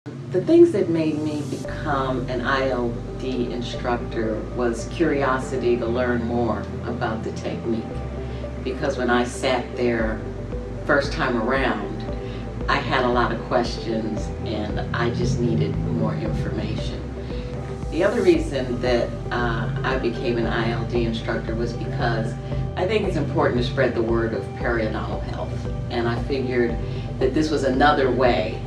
The things that made me become an IALD instructor was curiosity to learn more about the technique. Because when I sat there first time around, I had a lot of questions and I just needed more information. The other reason that I became an IALD instructor was because I think it's important to spread the word of periodontal health. And I figured that this was another way,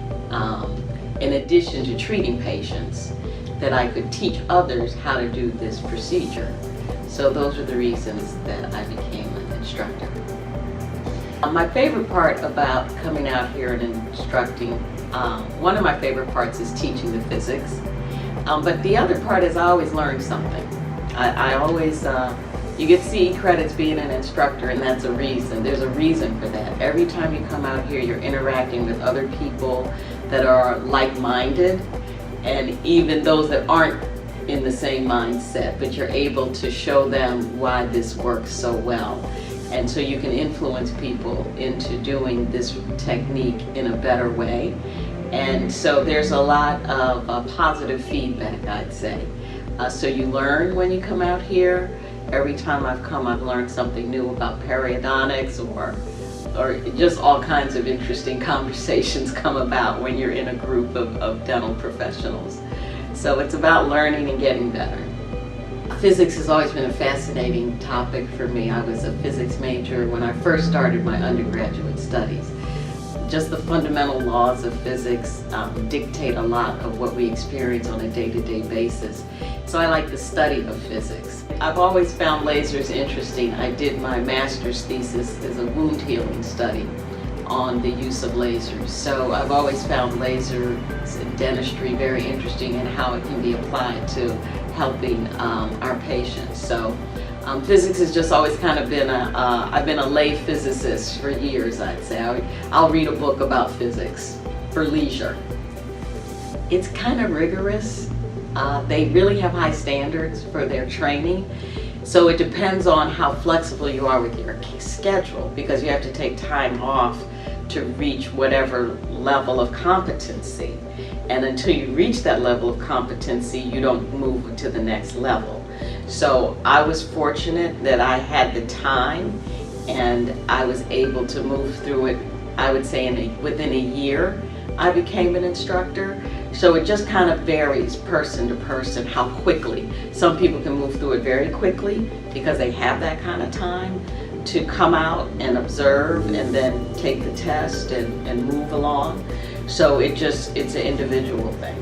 in addition to treating patients, that I could teach others how to do this procedure. So those are the reasons that I became an instructor. My favorite part about coming out here and instructing, one of my favorite parts is teaching the physics. But the other part is I always learn something. I always, you get CE credits being an instructor, and that's a reason. There's a reason for that. Every time you come out here, you're interacting with other people that are like-minded, and even those that aren't in the same mindset, but you're able to show them why this works so well. And so you can influence people into doing this technique in a better way. And so there's a lot of positive feedback, I'd say. So you learn when you come out here. Every time I've come, I've learned something new about periodontics, or just all kinds of interesting conversations come about when you're in a group of dental professionals. So it's about learning and getting better. Physics has always been a fascinating topic for me. I was a physics major when I first started my undergraduate studies. Just the fundamental laws of physics dictate a lot of what we experience on a day-to-day basis. So I like the study of physics. I've always found lasers interesting. I did my master's thesis as a wound healing study on the use of lasers. So I've always found lasers in dentistry very interesting and how it can be applied to helping our patients. So physics has just always kind of been I've been a lay physicist for years, I'd say. I'll read a book about physics for leisure. It's kind of rigorous. They really have high standards for their training. So it depends on how flexible you are with your schedule, because you have to take time off to reach whatever level of competency. And until you reach that level of competency, you don't move to the next level. So I was fortunate that I had the time and I was able to move through it. I would say within a year I became an instructor. So it just kind of varies person to person how quickly. Some people can move through it very quickly because they have that kind of time to come out and observe and then take the test and move along. So it's an individual thing.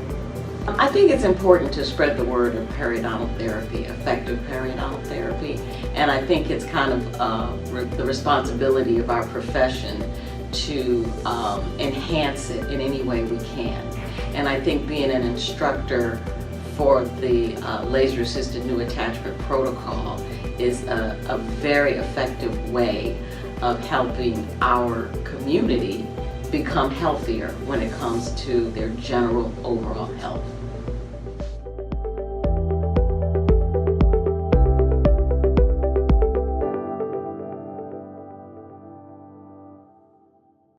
I think it's important to spread the word of periodontal therapy, effective periodontal therapy, and I think it's kind of the responsibility of our profession to enhance it in any way we can. And I think being an instructor for the laser-assisted new attachment protocol is a very effective way of helping our community become healthier when it comes to their general overall health.